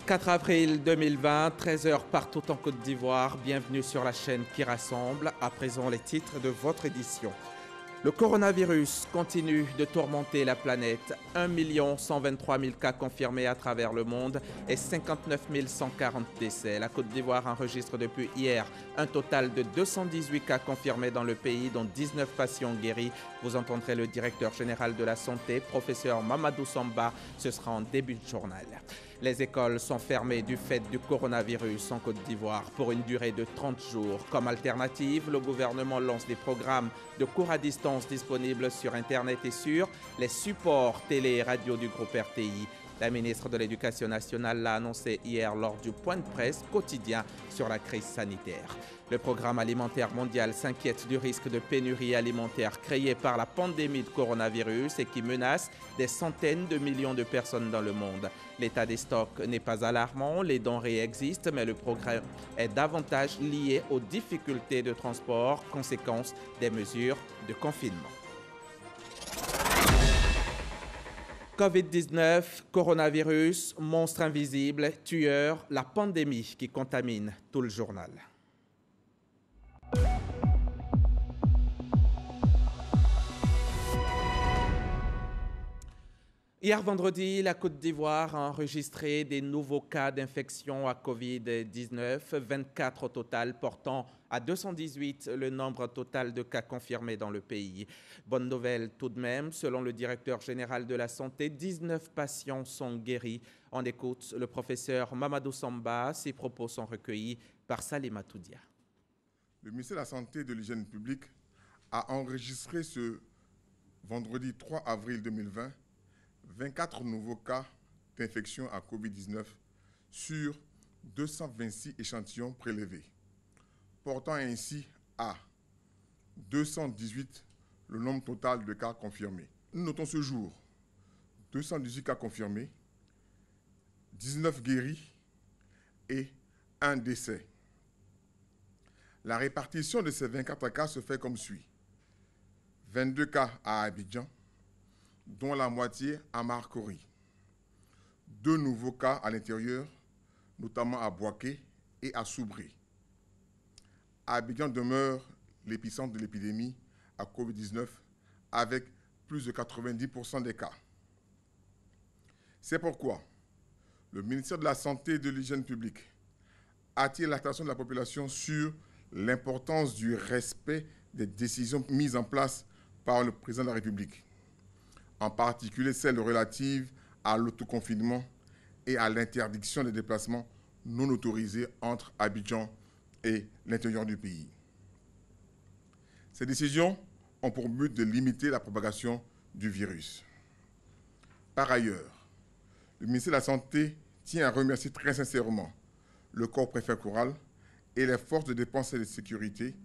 4 avril 2020, 13 h partout en Côte d'Ivoire. Bienvenue sur la chaîne qui rassemble. À présent, les titres de votre édition. Le coronavirus continue de tourmenter la planète. 1 123 000 cas confirmés à travers le monde et 59 140 décès. La Côte d'Ivoire enregistre depuis hier un total de 218 cas confirmés dans le pays, dont 19 patients guéris. Vous entendrez le directeur général de la santé, professeur Mamadou Samba. Ce sera en début de journal. Les écoles sont fermées du fait du coronavirus en Côte d'Ivoire pour une durée de 30 jours. Comme alternative, le gouvernement lance des programmes de cours à distance disponibles sur Internet et sur les supports télé et radio du groupe RTI. La ministre de l'Éducation nationale l'a annoncé hier lors du point de presse quotidien sur la crise sanitaire. Le programme alimentaire mondial s'inquiète du risque de pénurie alimentaire créé par la pandémie de coronavirus et qui menace des centaines de millions de personnes dans le monde. L'état des stocks n'est pas alarmant, les denrées existent, mais le progrès est davantage lié aux difficultés de transport, conséquence des mesures de confinement. Covid-19, coronavirus, monstre invisible, tueur, la pandémie qui contamine tout le journal. Hier vendredi, la Côte d'Ivoire a enregistré des nouveaux cas d'infection à Covid-19, 24 au total, portant à 218 le nombre total de cas confirmés dans le pays. Bonne nouvelle tout de même, selon le directeur général de la santé, 19 patients sont guéris. On écoute le professeur Mamadou Samba. Ses propos sont recueillis par Salima Toudia. Le ministère de la Santé et de l'Hygiène publique a enregistré ce vendredi 3 avril 2020 24 nouveaux cas d'infection à Covid-19 sur 226 échantillons prélevés, portant ainsi à 218 le nombre total de cas confirmés. Nous notons ce jour 218 cas confirmés, 19 guéris et 1 décès. La répartition de ces 24 cas se fait comme suit. 22 cas à Abidjan, dont la moitié à Marcory. 2 nouveaux cas à l'intérieur, notamment à Bouaké et à Soubré. Abidjan demeure l'épicentre de l'épidémie à Covid-19 avec plus de 90% des cas. C'est pourquoi le ministère de la Santé et de l'Hygiène publique attire l'attention de la population sur l'importance du respect des décisions mises en place par le président de la République, en particulier celles relatives à l'autoconfinement et à l'interdiction des déplacements non autorisés entre Abidjan et l'intérieur du pays. Ces décisions ont pour but de limiter la propagation du virus. Par ailleurs, le ministère de la Santé tient à remercier très sincèrement le corps préfectoral et les forces de défense et de sécurité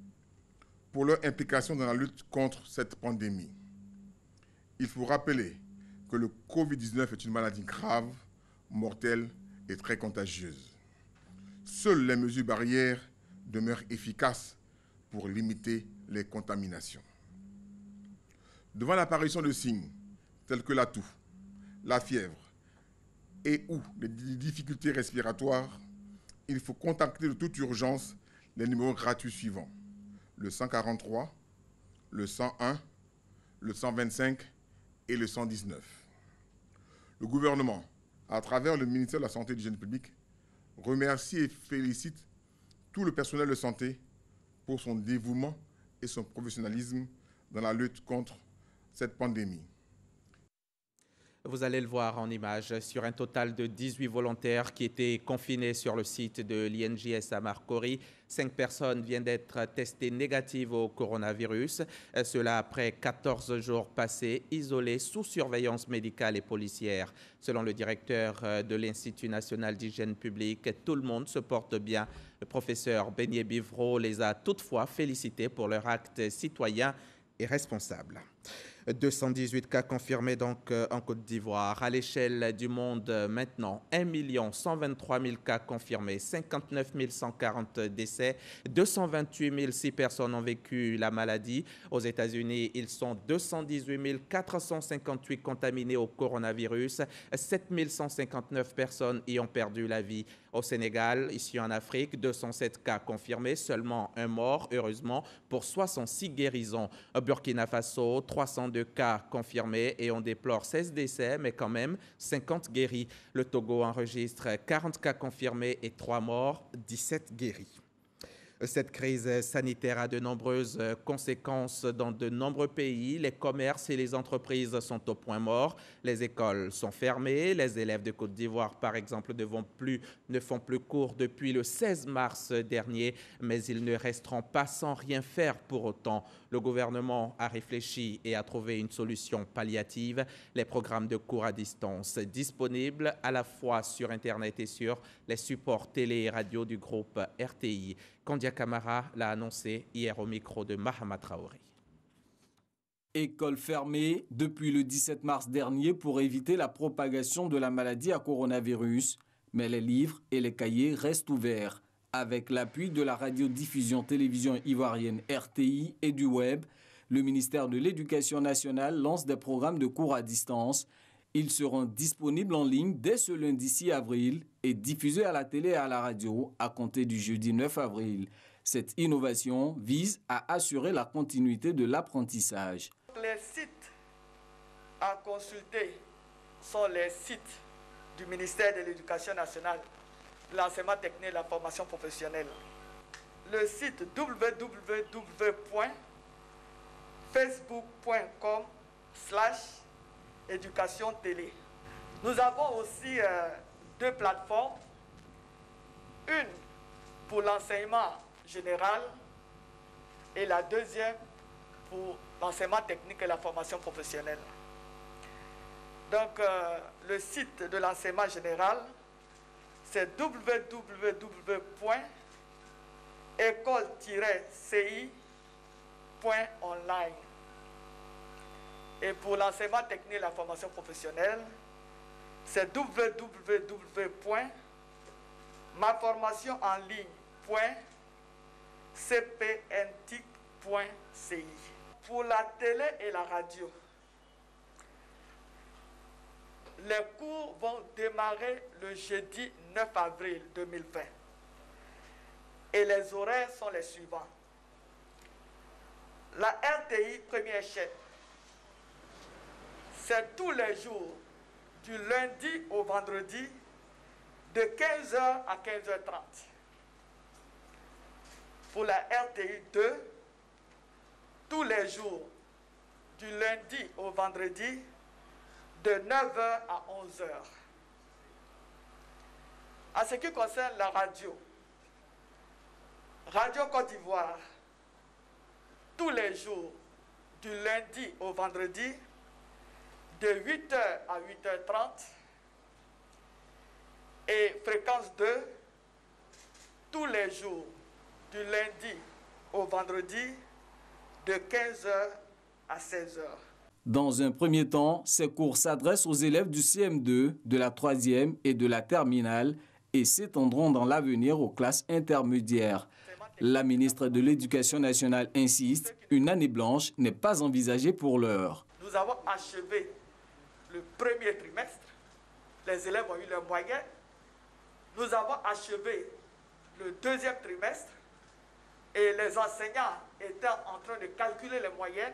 pour leur implication dans la lutte contre cette pandémie. Il faut rappeler que le Covid-19 est une maladie grave, mortelle et très contagieuse. Seules les mesures barrières demeurent efficaces pour limiter les contaminations. Devant l'apparition de signes tels que la toux, la fièvre et ou des difficultés respiratoires, il faut contacter de toute urgence les numéros gratuits suivants: le 143, le 101, le 125 et le 119. Le gouvernement, à travers le ministère de la Santé et de l'Hygiène publique, remercie et félicite tout le personnel de santé pour son dévouement et son professionnalisme dans la lutte contre cette pandémie. Vous allez le voir en image, sur un total de 18 volontaires qui étaient confinés sur le site de l'INJS à Marcory. 5 personnes viennent d'être testées négatives au coronavirus. Cela après 14 jours passés isolés sous surveillance médicale et policière. Selon le directeur de l'Institut national d'hygiène publique, tout le monde se porte bien. Le professeur Beignet Bivreau les a toutefois félicités pour leur acte citoyen et responsable. 218 cas confirmés donc en Côte d'Ivoire. À l'échelle du monde maintenant, 1 123 000 cas confirmés, 59 140 décès, 228 006 personnes ont vécu la maladie. Aux États-Unis, ils sont 218 458 contaminés au coronavirus, 7 159 personnes y ont perdu la vie. Au Sénégal, ici en Afrique, 207 cas confirmés, seulement un mort, heureusement, pour 66 guérisons. Au Burkina Faso, 302 cas confirmés et on déplore 16 décès, mais quand même 50 guéris. Le Togo enregistre 40 cas confirmés et 3 morts, 17 guéris. Cette crise sanitaire a de nombreuses conséquences dans de nombreux pays. Les commerces et les entreprises sont au point mort. Les écoles sont fermées. Les élèves de Côte d'Ivoire, par exemple, ne font plus cours depuis le 16 mars dernier, mais ils ne resteront pas sans rien faire pour autant. Le gouvernement a réfléchi et a trouvé une solution palliative. Les programmes de cours à distance disponibles à la fois sur Internet et sur les supports télé et radio du groupe RTI. Kandia Camara l'a annoncé hier au micro de Mahama Traoré. École fermée depuis le 17 mars dernier pour éviter la propagation de la maladie à coronavirus, mais les livres et les cahiers restent ouverts. Avec l'appui de la radiodiffusion-télévision ivoirienne RTI et du web, le ministère de l'Éducation nationale lance des programmes de cours à distance. Ils seront disponibles en ligne dès ce lundi 6 avril et diffusés à la télé et à la radio à compter du jeudi 9 avril. Cette innovation vise à assurer la continuité de l'apprentissage. Les sites à consulter sont les sites du ministère de l'Éducation nationale, l'enseignement technique et la formation professionnelle. Le site www.facebook.com/éducation télé. Nous avons aussi deux plateformes, une pour l'enseignement général et la deuxième pour l'enseignement technique et la formation professionnelle. Donc le site de l'enseignement général, c'est www.école-ci.online. Et pour l'enseignement technique et la formation professionnelle, c'est www.maformationenligne.cpntic.ci. Pour la télé et la radio, les cours vont démarrer le jeudi 9 avril 2020. Et les horaires sont les suivants. La RTI première chaîne, c'est tous les jours, du lundi au vendredi, de 15h à 15h30. Pour la RTI 2, tous les jours, du lundi au vendredi, de 9h à 11h. En ce qui concerne la radio, Radio Côte d'Ivoire, tous les jours, du lundi au vendredi, de 8h à 8h30, et fréquence 2, tous les jours, du lundi au vendredi, de 15h à 16h. Dans un premier temps, ces cours s'adressent aux élèves du CM2, de la 3e et de la terminale et s'étendront dans l'avenir aux classes intermédiaires. La ministre de l'Éducation nationale insiste, une année blanche n'est pas envisagée pour l'heure. Nous avons achevé le premier trimestre, les élèves ont eu leur moyenne. Nous avons achevé le deuxième trimestre et les enseignants étaient en train de calculer les moyennes.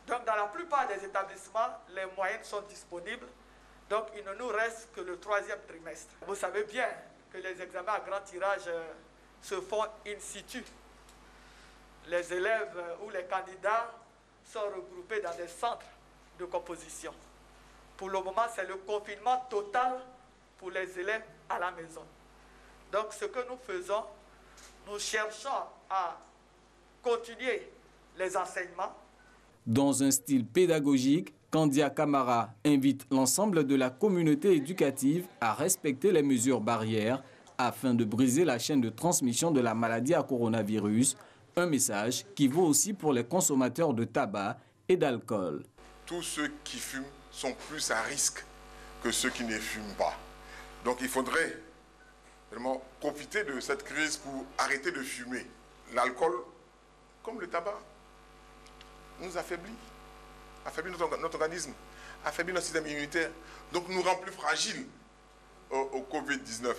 Donc, dans la plupart des établissements, les moyennes sont disponibles. Donc, il ne nous reste que le troisième trimestre. Vous savez bien que les examens à grand tirage se font in situ. Les élèves ou les candidats sont regroupés dans des centres de composition. Pour le moment, c'est le confinement total pour les élèves à la maison. Donc, ce que nous faisons, nous cherchons à continuer les enseignements. Dans un style pédagogique, Kandia Camara invite l'ensemble de la communauté éducative à respecter les mesures barrières afin de briser la chaîne de transmission de la maladie à coronavirus, un message qui vaut aussi pour les consommateurs de tabac et d'alcool. tous ceux qui fument sont plus à risque que ceux qui ne fument pas. Donc il faudrait vraiment profiter de cette crise pour arrêter de fumer. L'alcool, comme le tabac, nous affaiblit notre organisme, affaiblit notre système immunitaire, donc nous rend plus fragiles au Covid-19.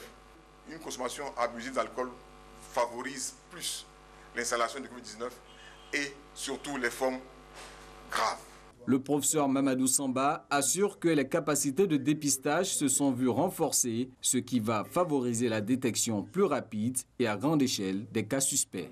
Une consommation abusive d'alcool favorise plus l'installation du Covid-19 et surtout les formes graves. Le professeur Mamadou Samba assure que les capacités de dépistage se sont vues renforcées, ce qui va favoriser la détection plus rapide et à grande échelle des cas suspects.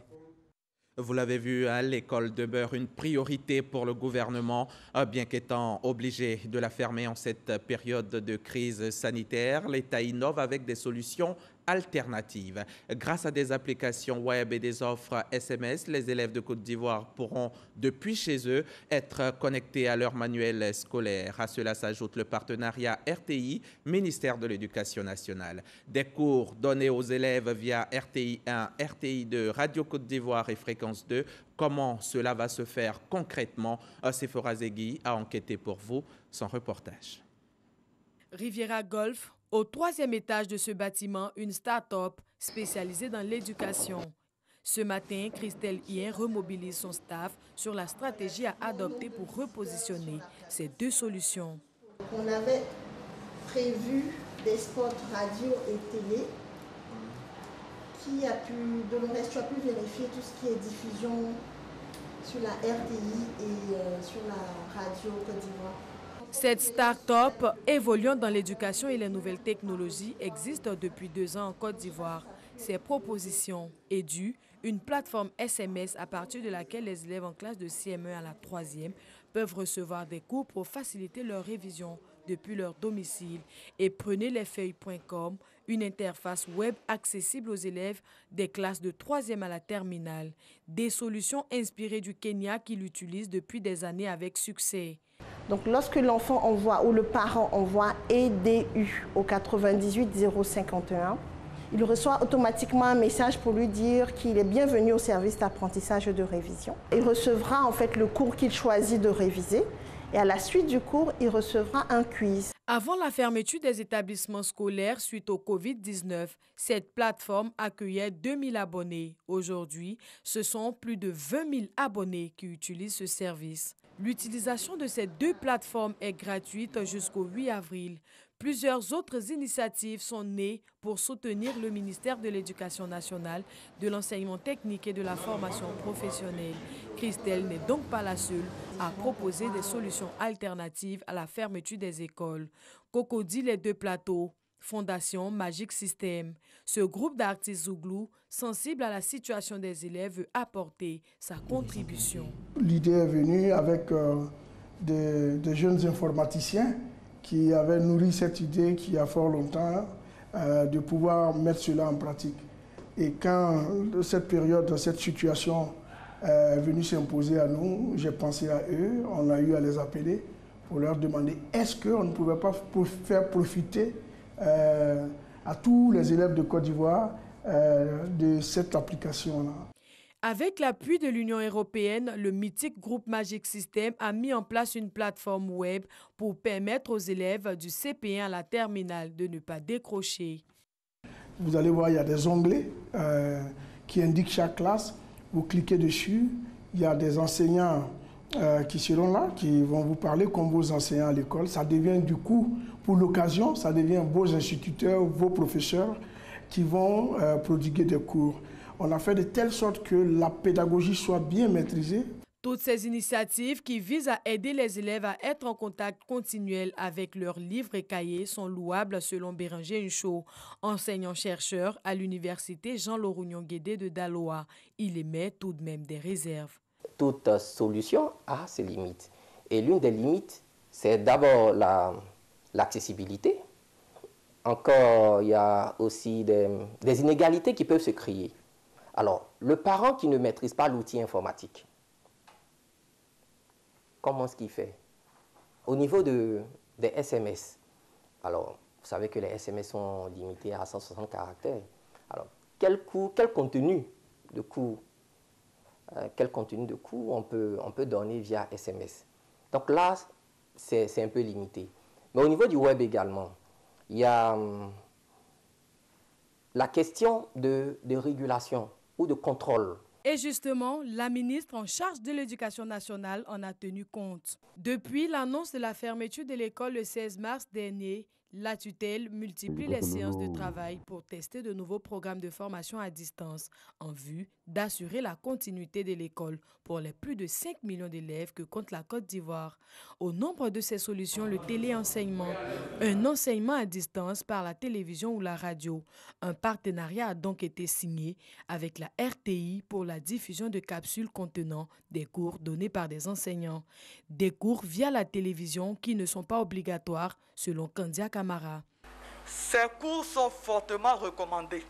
Vous l'avez vu, l'école demeure une priorité pour le gouvernement, bien qu'étant obligé de la fermer en cette période de crise sanitaire. L'État innove avec des solutions alternatives. Grâce à des applications web et des offres SMS, les élèves de Côte d'Ivoire pourront, depuis chez eux, être connectés à leur manuel scolaire. À cela s'ajoute le partenariat RTI, ministère de l'Éducation nationale. Des cours donnés aux élèves via RTI 1, RTI 2, Radio Côte d'Ivoire et Fréquence 2. Comment cela va se faire concrètement? Sephora Zegui a enquêté pour vous son reportage. Riviera Golf, au 3e étage de ce bâtiment, une start-up spécialisée dans l'éducation. Ce matin, Christelle Hien remobilise son staff sur la stratégie à adopter pour repositionner ces deux solutions. On avait prévu des spots radio et télé dont le reste, tu as pu vérifier tout ce qui est diffusion sur la RTI et sur la radio Côte d'Ivoire. Cette start-up évoluant dans l'éducation et les nouvelles technologies existe depuis 2 ans en Côte d'Ivoire. Ces propositions EDU, une plateforme SMS à partir de laquelle les élèves en classe de CM1 à la 3e peuvent recevoir des cours pour faciliter leur révision depuis leur domicile, et prenezlesfeuilles.com, une interface web accessible aux élèves des classes de 3e à la terminale. Des solutions inspirées du Kenya qui l'utilisent depuis des années avec succès. Donc lorsque l'enfant envoie ou le parent envoie EDU au 98 051, il reçoit automatiquement un message pour lui dire qu'il est bienvenu au service d'apprentissage et de révision. Il recevra en fait le cours qu'il choisit de réviser et à la suite du cours, il recevra un quiz. Avant la fermeture des établissements scolaires suite au Covid-19, cette plateforme accueillait 2000 abonnés. Aujourd'hui, ce sont plus de 20 000 abonnés qui utilisent ce service. L'utilisation de ces deux plateformes est gratuite jusqu'au 8 avril. Plusieurs autres initiatives sont nées pour soutenir le ministère de l'Éducation nationale, de l'enseignement technique et de la formation professionnelle. Christelle n'est donc pas la seule à proposer des solutions alternatives à la fermeture des écoles. Cocody les deux plateaux, Fondation Magic System. Ce groupe d'artistes zouglous, sensible à la situation des élèves, veut apporter sa contribution. L'idée est venue avec des jeunes informaticiens qui avaient nourri cette idée qui a fort longtemps de pouvoir mettre cela en pratique. Et quand cette période, cette situation est venue s'imposer à nous, j'ai pensé à eux, on a eu à les appeler pour leur demander est-ce qu'on ne pouvait pas faire profiter à tous les élèves de Côte d'Ivoire de cette application-là. Avec l'appui de l'Union européenne, le mythique groupe Magic System a mis en place une plateforme web pour permettre aux élèves du CP1 à la terminale de ne pas décrocher. Vous allez voir, il y a des onglets qui indiquent chaque classe. Vous cliquez dessus, il y a des enseignants qui seront là, qui vont vous parler comme vos enseignants à l'école. Ça devient du coup, pour l'occasion, ça devient vos instituteurs, vos professeurs qui vont prodiguer des cours. On a fait de telle sorte que la pédagogie soit bien maîtrisée. Toutes ces initiatives qui visent à aider les élèves à être en contact continuel avec leurs livres et cahiers sont louables selon Béranger Ncho, enseignant-chercheur à l'université Jean-Laurent-Guédé de Daloa. Il émet tout de même des réserves. Toute solution a ses limites. Et l'une des limites, c'est d'abord l'accessibilité. Encore, il y a aussi des inégalités qui peuvent se créer. Alors, le parent qui ne maîtrise pas l'outil informatique, comment est-ce qu'il fait? Au niveau des SMS, alors, vous savez que les SMS sont limités à 160 caractères. Alors, quel contenu de cours on peut donner via SMS? Donc là, c'est un peu limité. Mais au niveau du web également, il y a la question de régulation ou de contrôle. Et justement, la ministre en charge de l'Éducation nationale en a tenu compte. Depuis l'annonce de la fermeture de l'école le 16 mars dernier, la tutelle multiplie les séances de travail pour tester de nouveaux programmes de formation à distance en vue d'assurer la continuité de l'école pour les plus de 5 millions d'élèves que compte la Côte d'Ivoire. Au nombre de ces solutions, le téléenseignement, un enseignement à distance par la télévision ou la radio. Un partenariat a donc été signé avec la RTI pour la diffusion de capsules contenant des cours donnés par des enseignants. Des cours via la télévision qui ne sont pas obligatoires selon Kandia Camara. Ces cours sont fortement recommandés.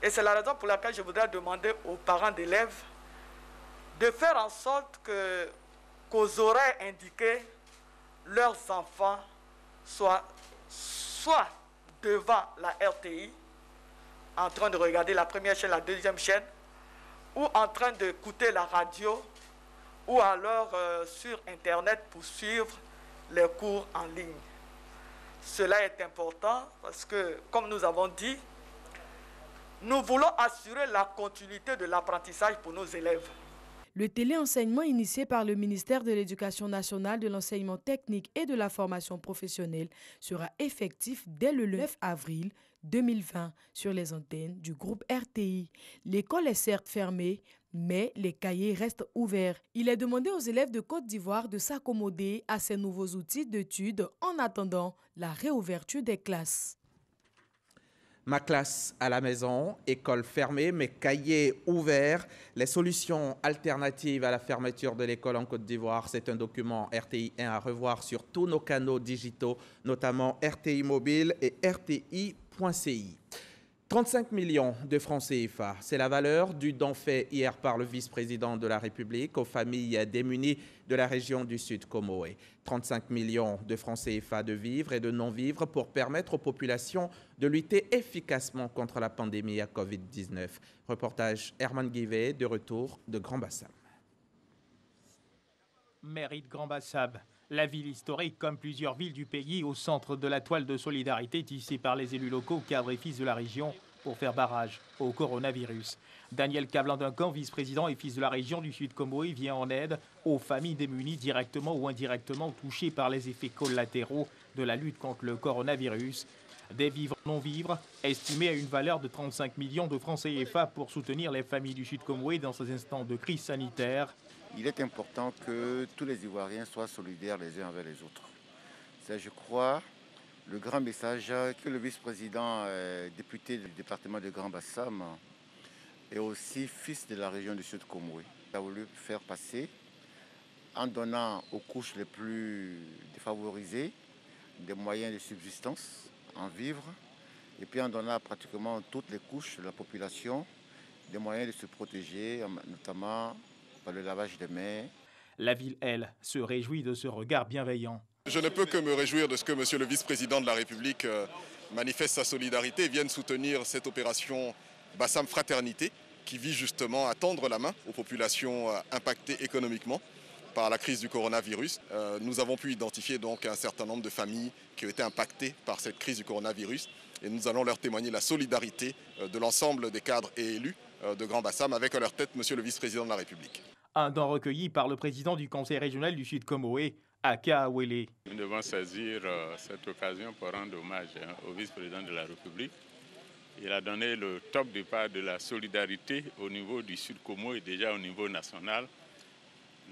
Et c'est la raison pour laquelle je voudrais demander aux parents d'élèves de faire en sorte qu'aux horaires indiqués, leurs enfants soient soit devant la RTI, en train de regarder la première chaîne, la deuxième chaîne, ou en train d'écouter la radio, ou alors sur Internet pour suivre les cours en ligne. Cela est important parce que, comme nous avons dit, nous voulons assurer la continuité de l'apprentissage pour nos élèves. Le téléenseignement initié par le ministère de l'Éducation nationale, de l'enseignement technique et de la formation professionnelle sera effectif dès le 9 avril 2020 sur les antennes du groupe RTI. L'école est certes fermée, mais les cahiers restent ouverts. Il est demandé aux élèves de Côte d'Ivoire de s'accommoder à ces nouveaux outils d'études en attendant la réouverture des classes. Ma classe à la maison, école fermée, mais cahiers ouverts. Les solutions alternatives à la fermeture de l'école en Côte d'Ivoire, c'est un document RTI 1 à revoir sur tous nos canaux digitaux, notamment RTI Mobile et RTI.ci. 35 millions de francs CFA, c'est la valeur du don fait hier par le vice-président de la République aux familles démunies de la région du Sud Comoé. 35 millions de francs CFA de vivres et de non-vivres pour permettre aux populations de lutter efficacement contre la pandémie à Covid-19. Reportage Herman Guivet, de retour de Grand Bassam. Mairie de Grand Bassam. La ville historique, comme plusieurs villes du pays, au centre de la toile de solidarité tissée par les élus locaux, cadres et fils de la région, pour faire barrage au coronavirus. Daniel Cablan-Duncan, vice-président et fils de la région du Sud Comoé, vient en aide aux familles démunies directement ou indirectement touchées par les effets collatéraux de la lutte contre le coronavirus. Des vivres non-vivres, estimés à une valeur de 35 millions de francs CFA pour soutenir les familles du Sud Comoé dans ces instants de crise sanitaire. Il est important que tous les Ivoiriens soient solidaires les uns avec les autres. C'est, je crois, le grand message que le vice-président député du département de Grand Bassam et aussi fils de la région du Sud Comoé a voulu faire passer en donnant aux couches les plus défavorisées des moyens de subsistance, en vivres, et puis en donnant à pratiquement toutes les couches de la population des moyens de se protéger, notamment par le lavage des mains. La ville, elle, se réjouit de ce regard bienveillant. Je ne peux que me réjouir de ce que monsieur le vice-président de la République manifeste sa solidarité et vienne soutenir cette opération Bassam Fraternité qui vise justement à tendre la main aux populations impactées économiquement par la crise du coronavirus. Nous avons pu identifier donc un certain nombre de familles qui ont été impactées par cette crise du coronavirus et nous allons leur témoigner la solidarité de l'ensemble des cadres et élus de Grand Bassam avec à leur tête monsieur le vice-président de la République. Un don recueilli par le président du conseil régional du Sud Comoé, Aka Awele. Nous devons saisir cette occasion pour rendre hommage au vice-président de la République. Il a donné le top départ de la solidarité au niveau du Sud Comoé et déjà au niveau national.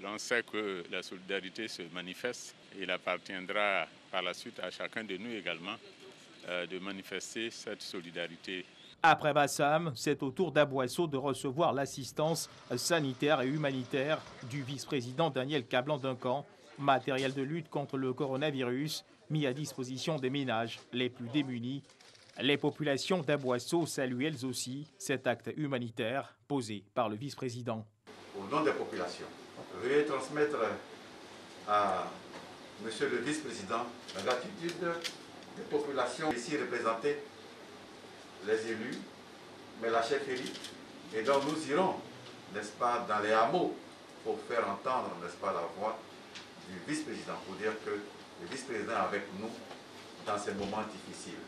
L'on sait que la solidarité se manifeste et il appartiendra par la suite à chacun de nous également de manifester cette solidarité. Après Bassam, c'est au tour d'Aboisseau de recevoir l'assistance sanitaire et humanitaire du vice-président Daniel Cablan-Duncan. Matériel de lutte contre le coronavirus mis à disposition des ménages les plus démunis. Les populations d'Aboisseau saluent elles aussi cet acte humanitaire posé par le vice-président. Au nom des populations, veuillez transmettre à monsieur le vice-président la gratitude des populations ici représentées, les élus, mais la chefferie, et donc nous irons, n'est-ce pas, dans les hameaux pour faire entendre, n'est-ce pas, la voix du vice-président pour dire que le vice-président est avec nous dans ces moments difficiles.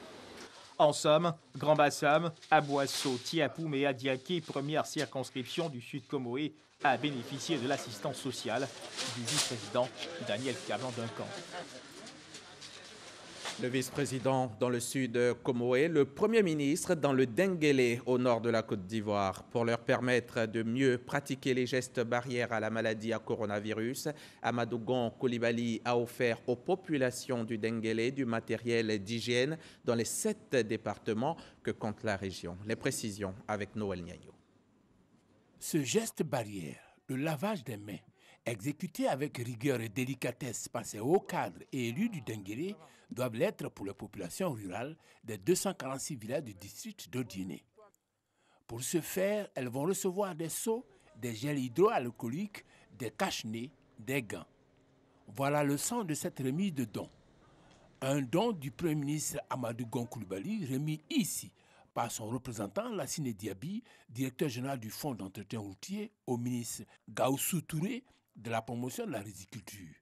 En somme, Grand Bassam, Aboasso, Tiapoum et Adiaké, première circonscription du Sud Comoé, a bénéficié de l'assistance sociale du vice-président Daniel Kablan-Duncan. Le vice-président dans le sud Comoé, le premier ministre dans le Denguélé au nord de la Côte d'Ivoire. Pour leur permettre de mieux pratiquer les gestes barrières à la maladie à coronavirus, Amadou Gon Coulibaly a offert aux populations du Denguélé du matériel d'hygiène dans les 7 départements que compte la région. Les précisions avec Noël Niayo. Ce geste barrière, le lavage des mains, exécuté avec rigueur et délicatesse par ces hauts cadres et élus du Denguélé, doivent l'être pour les populations rurales des 246 villages du district d'Odiéné. Pour ce faire, elles vont recevoir des seaux, des gels hydroalcooliques, des cache-nez, des gants. Voilà le sens de cette remise de dons. Un don du Premier ministre Amadou Gon Coulibaly remis ici par son représentant Lassine Diaby, directeur général du Fonds d'entretien routier, au ministre Gaoussou Touré de la promotion de la riziculture.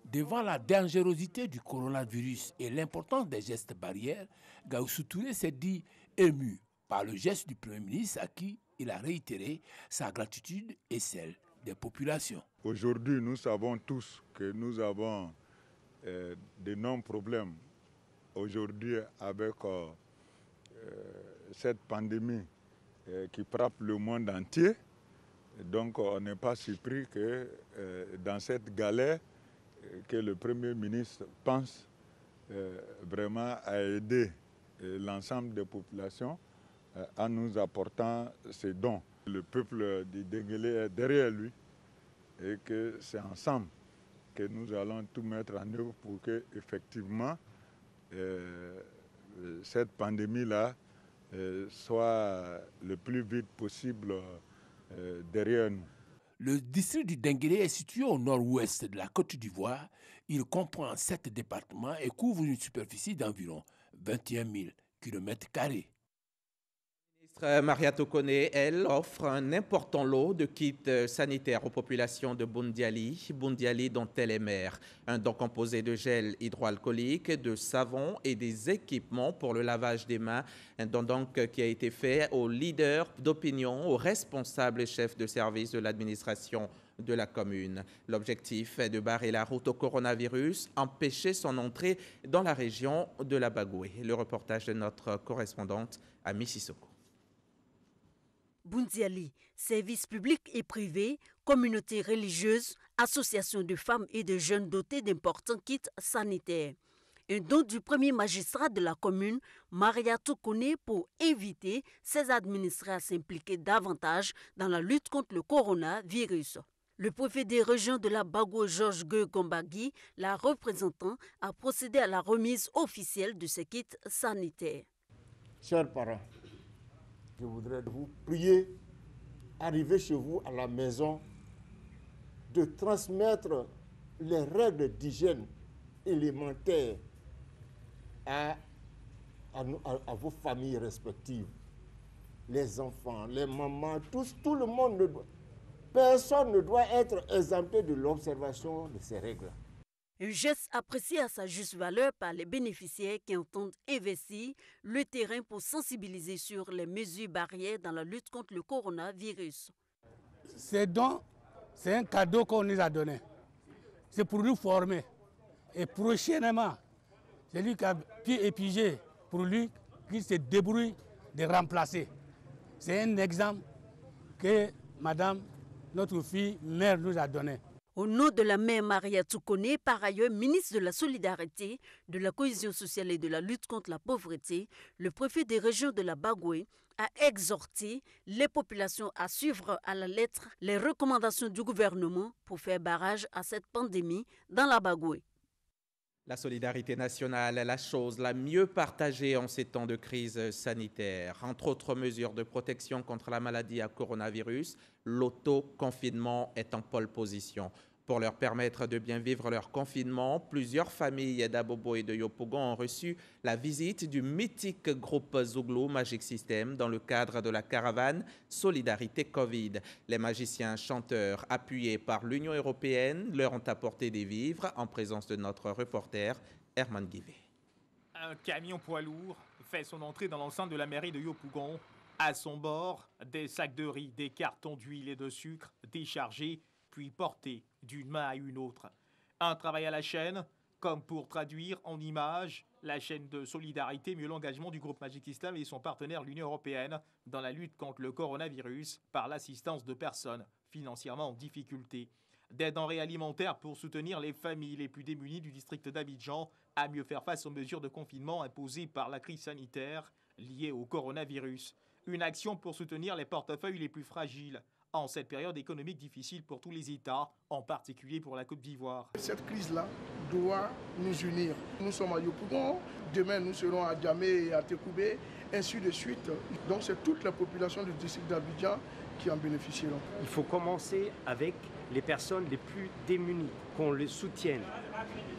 Devant la dangerosité du coronavirus et l'importance des gestes barrières, Gaoussou Touré s'est dit ému par le geste du Premier ministre à qui il a réitéré sa gratitude et celle des populations. Aujourd'hui, nous savons tous que nous avons d'énormes problèmes aujourd'hui avec cette pandémie qui frappe le monde entier. Donc on n'est pas surpris que dans cette galère, que le Premier ministre pense vraiment à aider l'ensemble des populations en nous apportant ces dons. Le peuple du Denguélé est derrière lui et que c'est ensemble que nous allons tout mettre en œuvre pour que effectivement cette pandémie-là soit le plus vite possible derrière nous. Le district du Denguélé est situé au nord-ouest de la Côte d'Ivoire. Il comprend 7 départements et couvre une superficie d'environ 21 000 km². Maria Tokone, elle, offre un important lot de kits sanitaires aux populations de Boundiali dont elle est maire. Un don composé de gel hydroalcoolique, de savon et des équipements pour le lavage des mains. Un don donc qui a été fait aux leaders d'opinion, aux responsables chefs de service de l'administration de la commune. L'objectif est de barrer la route au coronavirus, empêcher son entrée dans la région de la Bagoué. Le reportage de notre correspondante à Mississauga. Boundiali, services publics et privés, communautés religieuses, associations de femmes et de jeunes dotés d'importants kits sanitaires. Un don du premier magistrat de la commune, Maria Tokone, pour inviter ses administrés à s'impliquer davantage dans la lutte contre le coronavirus. Le préfet des régions de la Bagoué, Georges Gueux Gombagui, la représentant, a procédé à la remise officielle de ces kits sanitaires. Chers parents, je voudrais vous prier, arriver chez vous à la maison, de transmettre les règles d'hygiène élémentaires à vos familles respectives. Les enfants, les mamans, tout le monde, personne ne doit être exempté de l'observation de ces règles. Un geste apprécié à sa juste valeur par les bénéficiaires qui entendent investir le terrain pour sensibiliser sur les mesures barrières dans la lutte contre le coronavirus. Ces dons, c'est un cadeau qu'on nous a donné. C'est pour nous former. Et prochainement, c'est lui qui a pu épiger pour lui qu'il se débrouille de remplacer. C'est un exemple que madame, notre fille, mère nous a donné. Au nom de la mère Maria Tokone, par ailleurs ministre de la Solidarité, de la Cohésion sociale et de la lutte contre la pauvreté, le préfet des régions de la Bagoué a exhorté les populations à suivre à la lettre les recommandations du gouvernement pour faire barrage à cette pandémie dans la Bagoué. La solidarité nationale est la chose la mieux partagée en ces temps de crise sanitaire. Entre autres mesures de protection contre la maladie à coronavirus, l'auto-confinement est en pole position. Pour leur permettre de bien vivre leur confinement, plusieurs familles d'Abobo et de Yopougon ont reçu la visite du mythique groupe Zouglou Magic System dans le cadre de la caravane Solidarité Covid. Les magiciens chanteurs, appuyés par l'Union européenne, leur ont apporté des vivres en présence de notre reporter Herman Guivet. Un camion poids lourd fait son entrée dans l'enceinte de la mairie de Yopougon. À son bord, des sacs de riz, des cartons d'huile et de sucre déchargés puis portés d'une main à une autre. Un travail à la chaîne, comme pour traduire en images la chaîne de solidarité mieux l'engagement du groupe Magic System et son partenaire l'Union européenne dans la lutte contre le coronavirus par l'assistance de personnes financièrement en difficulté. Des denrées alimentaires pour soutenir les familles les plus démunies du district d'Abidjan à mieux faire face aux mesures de confinement imposées par la crise sanitaire liée au coronavirus. Une action pour soutenir les portefeuilles les plus fragiles en cette période économique difficile pour tous les États, en particulier pour la Côte d'Ivoire. Cette crise-là doit nous unir. Nous sommes à Yopougon, demain nous serons à Djamé et à Tekoubé, ainsi de suite. Donc c'est toute la population du district d'Abidjan qui en bénéficieront. Il faut commencer avec les personnes les plus démunies, qu'on les soutienne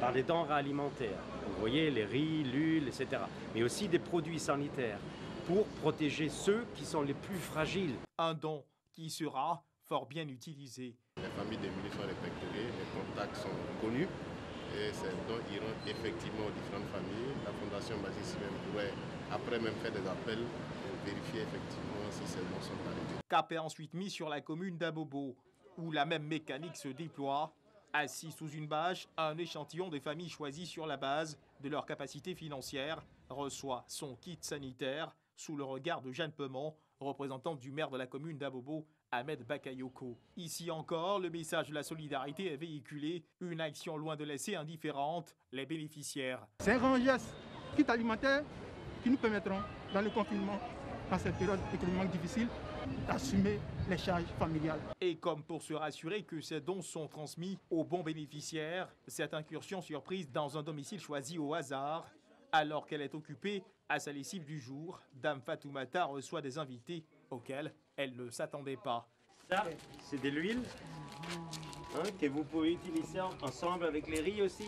par des denrées alimentaires. Vous voyez, les riz, l'huile, etc. Mais aussi des produits sanitaires pour protéger ceux qui sont les plus fragiles. Un don qui sera fort bien utilisé. Les familles démunies sont répertoriées, les contacts sont connus et ces dons iront effectivement aux différentes familles. La Fondation Magic System pourrait après même faire des appels pour vérifier effectivement si ces dons sont arrivés. Cap est ensuite mis sur la commune d'Abobo, où la même mécanique se déploie. Assis sous une bâche, un échantillon des familles choisies sur la base de leur capacité financière reçoit son kit sanitaire sous le regard de Jeanne Pemont, représentante du maire de la commune d'Abobo, Ahmed Bakayoko. Ici encore, le message de la solidarité est véhiculé, une action loin de laisser indifférente les bénéficiaires. C'est un grand geste, kit alimentaire, qui nous permettront, dans le confinement, dans cette période économiquement difficile, d'assumer les charges familiales. Et comme pour se rassurer que ces dons sont transmis aux bons bénéficiaires, cette incursion surprise dans un domicile choisi au hasard, alors qu'elle est occupée à sa lessive du jour, Dame Fatoumata reçoit des invités auxquels elle ne s'attendait pas. Ça, c'est de l'huile que vous pouvez utiliser ensemble avec les riz aussi.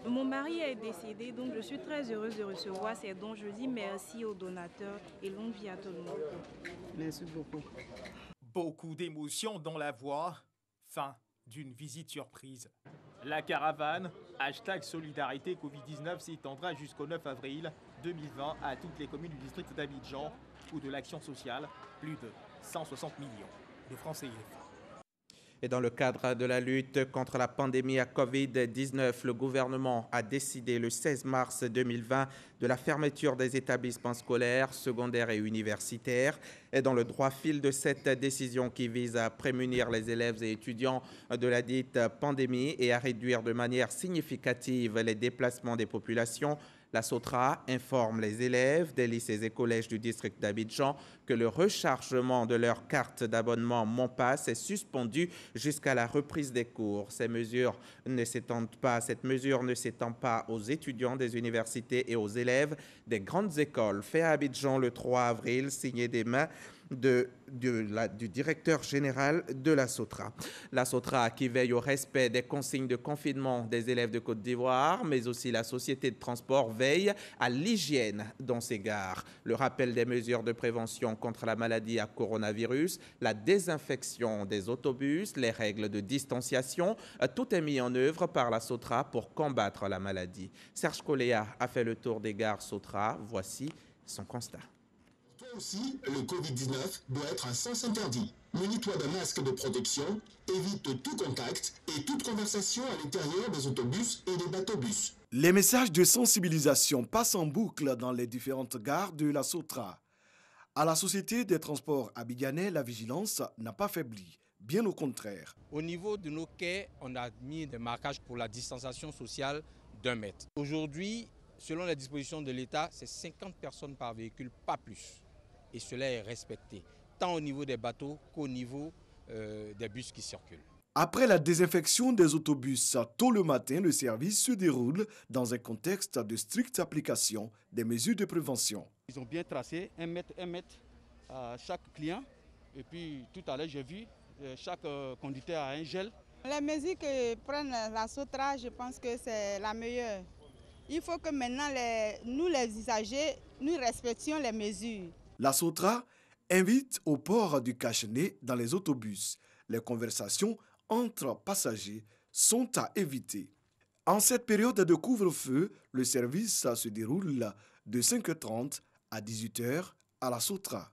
Mon mari est décédé, donc je suis très heureuse de recevoir ces dons. Je dis merci aux donateurs et longue vie à tout le monde. Merci beaucoup. Beaucoup d'émotions dans la voix. Fin d'une visite surprise. La caravane #Solidarité Covid-19 s'étendra jusqu'au 9 avril 2020 à toutes les communes du district d'Abidjan où de l'action sociale, plus de 160 millions de francs CFA. Et dans le cadre de la lutte contre la pandémie à Covid-19, le gouvernement a décidé le 16 mars 2020 de la fermeture des établissements scolaires, secondaires et universitaires. Et dans le droit fil de cette décision qui vise à prémunir les élèves et étudiants de la dite pandémie et à réduire de manière significative les déplacements des populations, la SOTRA informe les élèves des lycées et collèges du district d'Abidjan que le rechargement de leur carte d'abonnement MonPass est suspendu jusqu'à la reprise des cours. Cette mesure ne s'étend pas aux étudiants des universités et aux élèves des grandes écoles. Fait à Abidjan le 3 avril, signé des mains du directeur général de la SOTRA. La SOTRA qui veille au respect des consignes de confinement des élèves de Côte d'Ivoire, mais aussi la société de transport veille à l'hygiène dans ces gares. Le rappel des mesures de prévention contre la maladie à coronavirus, la désinfection des autobus, les règles de distanciation, tout est mis en œuvre par la SOTRA pour combattre la maladie. Serge Coléa a fait le tour des gares SOTRA. Voici son constat. Toi aussi, le Covid-19 doit être un sens interdit. Munis-toi d'un masque de protection, évite tout contact et toute conversation à l'intérieur des autobus et des bateaux-bus. Les messages de sensibilisation passent en boucle dans les différentes gares de la SOTRA. À la Société des transports abidjanais, la vigilance n'a pas faibli, bien au contraire. Au niveau de nos quais, on a mis des marquages pour la distanciation sociale d'1 mètre. Aujourd'hui, selon les dispositions de l'État, c'est 50 personnes par véhicule, pas plus. Et cela est respecté, tant au niveau des bateaux qu'au niveau des bus qui circulent. Après la désinfection des autobus, tôt le matin, le service se déroule dans un contexte de stricte application des mesures de prévention. Ils ont bien tracé 1 mètre à chaque client. Et puis tout à l'heure, j'ai vu chaque conducteur a un gel. Les mesures que prennent la Sotra, je pense que c'est la meilleure. Il faut que maintenant, nous les usagers, nous respections les mesures. La Sotra invite au port du cache-nez dans les autobus. Les conversations entre passagers sont à éviter. En cette période de couvre-feu, le service se déroule de 5h30 à 18h à la Sotra.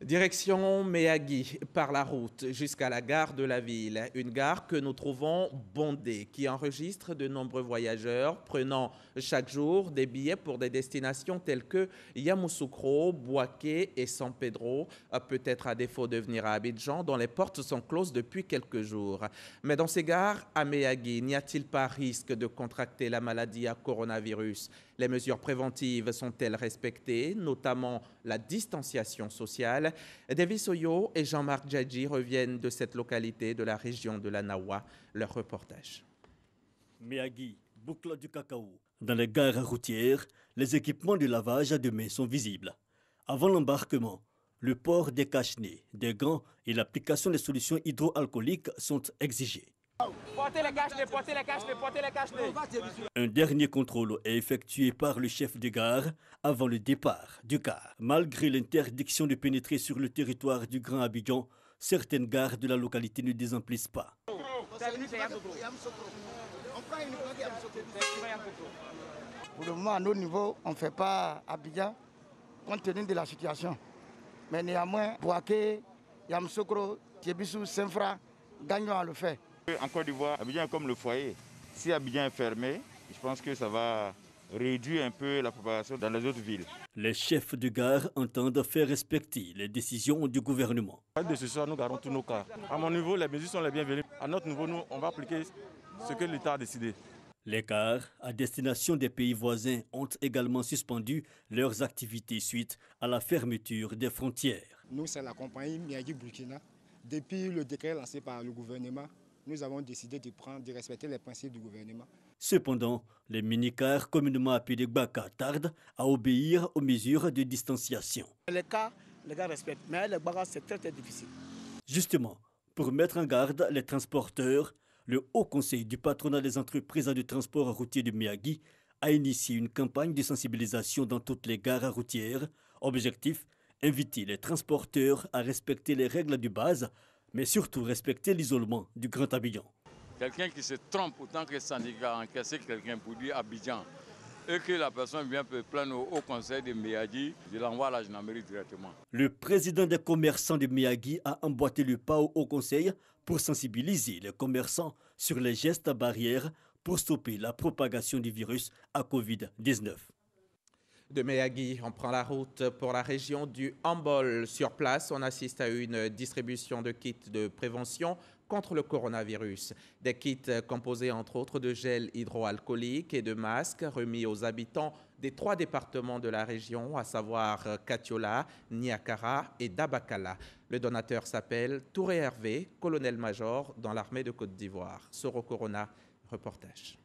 Direction Méagui, par la route jusqu'à la gare de la ville. Une gare que nous trouvons bondée, qui enregistre de nombreux voyageurs prenant chaque jour des billets pour des destinations telles que Yamoussoukro, Bouaké et San Pedro, peut-être à défaut de venir à Abidjan, dont les portes sont closes depuis quelques jours. Mais dans ces gares, à Méagui, n'y a-t-il pas risque de contracter la maladie à coronavirus? Les mesures préventives sont-elles respectées, notamment la distanciation sociale? Davis Oyo et Jean-Marc Djadji reviennent de cette localité de la région de la Nawa. Leur reportage. Méagui, boucle du cacao. Dans les gares routières, les équipements de lavage à deux mains sont visibles. Avant l'embarquement, le port des cache-nez, des gants et l'application des solutions hydroalcooliques sont exigés. Portez les cache-nez, portez les cache-nez, portez les cache-nez. Un dernier contrôle est effectué par le chef de gare avant le départ du car. Malgré l'interdiction de pénétrer sur le territoire du Grand Abidjan, certaines gares de la localité ne désemplissent pas. Pour le moment, à nos niveaux, on ne fait pas Abidjan compte tenu de la situation. Mais néanmoins, Bouaké, Yamoussoukro, Tiebissou, Saint-Fra, gagnons à le faire. En Côte d'Ivoire, Abidjan est comme le foyer. Si Abidjan est fermé, je pense que ça va réduire un peu la propagation dans les autres villes. Les chefs de gare entendent faire respecter les décisions du gouvernement. De ce soir, nous gardons tous nos cars. À mon niveau, les mesures sont les bienvenues. À notre niveau, nous, on va appliquer ce que l'État a décidé. Les cars à destination des pays voisins ont également suspendu leurs activités suite à la fermeture des frontières. Nous, c'est la compagnie Méagui Burkina. Depuis le décret lancé par le gouvernement, nous avons décidé de respecter les principes du gouvernement. Cependant, les minicars communément appelés Baka tardent à obéir aux mesures de distanciation. Les gars respectent, mais les Baka, c'est très difficile. Justement, pour mettre en garde les transporteurs, le Haut Conseil du patronat des entreprises de transport routier de Méagui a initié une campagne de sensibilisation dans toutes les gares routières. Objectif, inviter les transporteurs à respecter les règles de base, mais surtout respecter l'isolement du Grand Abidjan. Quelqu'un qui se trompe autant que le syndicat a encaissé quelqu'un pour dire Abidjan et que la personne vient plaindre au Haut Conseil de Méagui, je l'envoie à la gendarmerie directement. Le président des commerçants de Méagui a emboîté le pas au Haut Conseil pour sensibiliser les commerçants sur les gestes barrières pour stopper la propagation du virus à Covid-19. De Méagui, on prend la route pour la région du Hambol. Sur place, on assiste à une distribution de kits de prévention contre le coronavirus. Des kits composés entre autres de gel hydroalcoolique et de masques remis aux habitants des 3 départements de la région, à savoir Katiola, Niakara et Dabakala. Le donateur s'appelle Touré Hervé, colonel-major dans l'armée de Côte d'Ivoire. Soro Corona, reportage.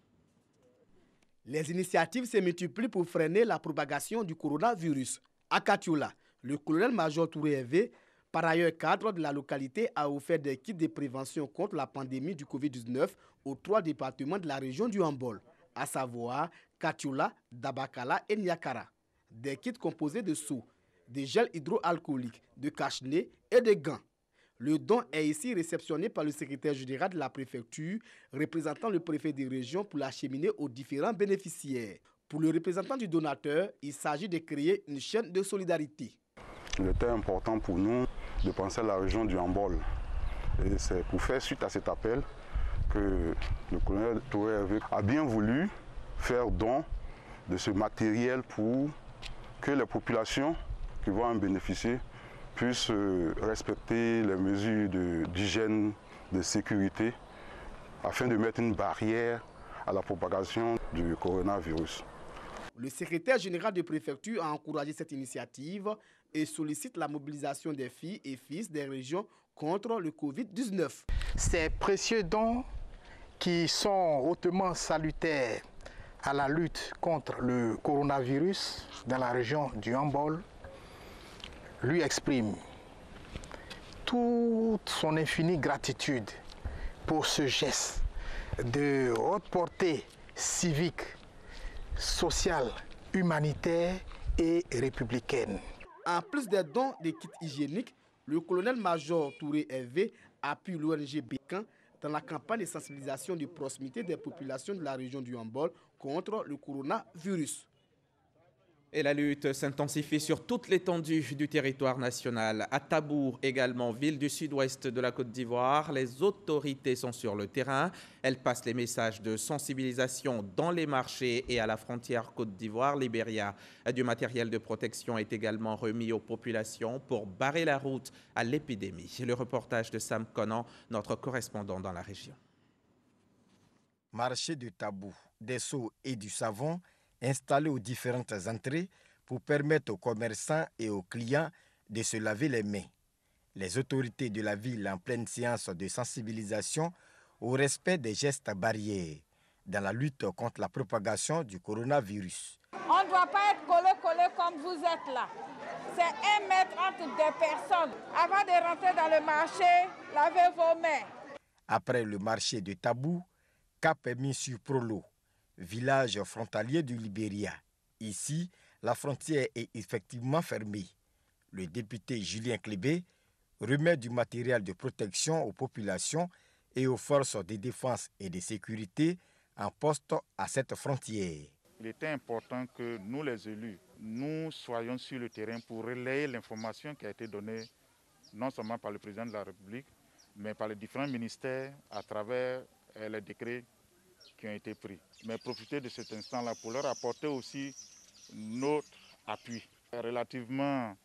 Les initiatives se multiplient pour freiner la propagation du coronavirus. À Katiola, le colonel-major Touré Hervé, par ailleurs cadre de la localité, a offert des kits de prévention contre la pandémie du Covid-19 aux 3 départements de la région du Hambol, à savoir Katiola, Dabakala et Niakara. Des kits composés de seaux, de gel hydroalcoolique, de cache-nez et de gants. Le don est ici réceptionné par le secrétaire général de la préfecture, représentant le préfet de région pour l'acheminer aux différents bénéficiaires. Pour le représentant du donateur, il s'agit de créer une chaîne de solidarité. Il était important pour nous de penser à la région du Hambol. Et c'est pour faire suite à cet appel que le colonel Touré Hervé a bien voulu faire don de ce matériel pour que les populations qui vont en bénéficier puissent respecter les mesures d'hygiène, de sécurité, afin de mettre une barrière à la propagation du coronavirus. Le secrétaire général de préfecture a encouragé cette initiative et sollicite la mobilisation des filles et fils des régions contre le Covid-19. Ces précieux dons qui sont hautement salutaires à la lutte contre le coronavirus dans la région du Hambol lui expriment toute son infinie gratitude pour ce geste de haute portée civique, sociale, humanitaire et républicaine. En plus des dons de kits hygiéniques, le colonel-major Touré Hervé appuie l'ONG Bécan dans la campagne de sensibilisation de proximité des populations de la région du Hambol contre le coronavirus. Et la lutte s'intensifie sur toute l'étendue du territoire national. À Tabour également, ville du sud-ouest de la Côte d'Ivoire, les autorités sont sur le terrain. Elles passent les messages de sensibilisation dans les marchés et à la frontière Côte d'Ivoire-Libéria. Du matériel de protection est également remis aux populations pour barrer la route à l'épidémie. Le reportage de Sam Conan, notre correspondant dans la région. Marché de Tabour, des seaux et du savon installés aux différentes entrées pour permettre aux commerçants et aux clients de se laver les mains. Les autorités de la ville en pleine séance de sensibilisation au respect des gestes barrières dans la lutte contre la propagation du coronavirus. On ne doit pas être collé comme vous êtes là. C'est 1 mètre entre deux personnes. Avant de rentrer dans le marché, lavez vos mains. Après le marché de Tabour, cap est mis sur Prolo, village frontalier du Libéria. Ici, la frontière est effectivement fermée. Le député Julien Clébé remet du matériel de protection aux populations et aux forces de défense et de sécurité en poste à cette frontière. Il était important que nous, les élus, nous soyons sur le terrain pour relayer l'information qui a été donnée non seulement par le président de la République, mais par les différents ministères à travers les décrets qui ont été pris. Mais profiter de cet instant-là pour leur apporter aussi notre appui. Relativement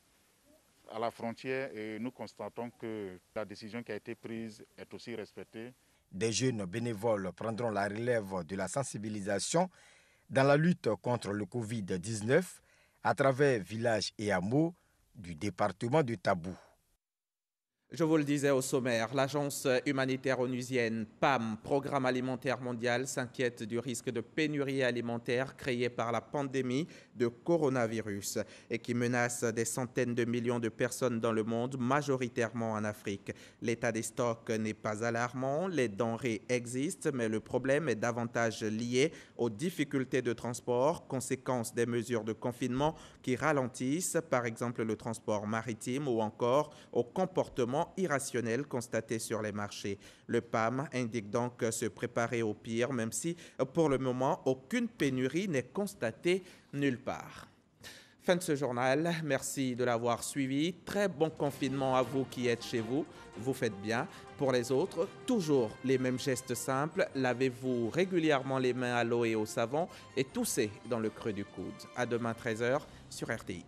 à la frontière, et nous constatons que la décision qui a été prise est aussi respectée. Des jeunes bénévoles prendront la relève de la sensibilisation dans la lutte contre le Covid-19 à travers villages et hameaux du département de Tabour. Je vous le disais au sommaire, l'agence humanitaire onusienne PAM, Programme alimentaire mondial, s'inquiète du risque de pénurie alimentaire créé par la pandémie de coronavirus et qui menace des centaines de millions de personnes dans le monde, majoritairement en Afrique. L'état des stocks n'est pas alarmant, les denrées existent, mais le problème est davantage lié aux difficultés de transport, conséquence des mesures de confinement qui ralentissent, par exemple le transport maritime ou encore au comportement irrationnel constaté sur les marchés. Le PAM indique donc se préparer au pire, même si pour le moment aucune pénurie n'est constatée nulle part. Fin de ce journal, merci de l'avoir suivi. Très bon confinement à vous qui êtes chez vous. Vous faites bien. Pour les autres, toujours les mêmes gestes simples. Lavez-vous régulièrement les mains à l'eau et au savon et toussez dans le creux du coude. À demain 13h sur RTI.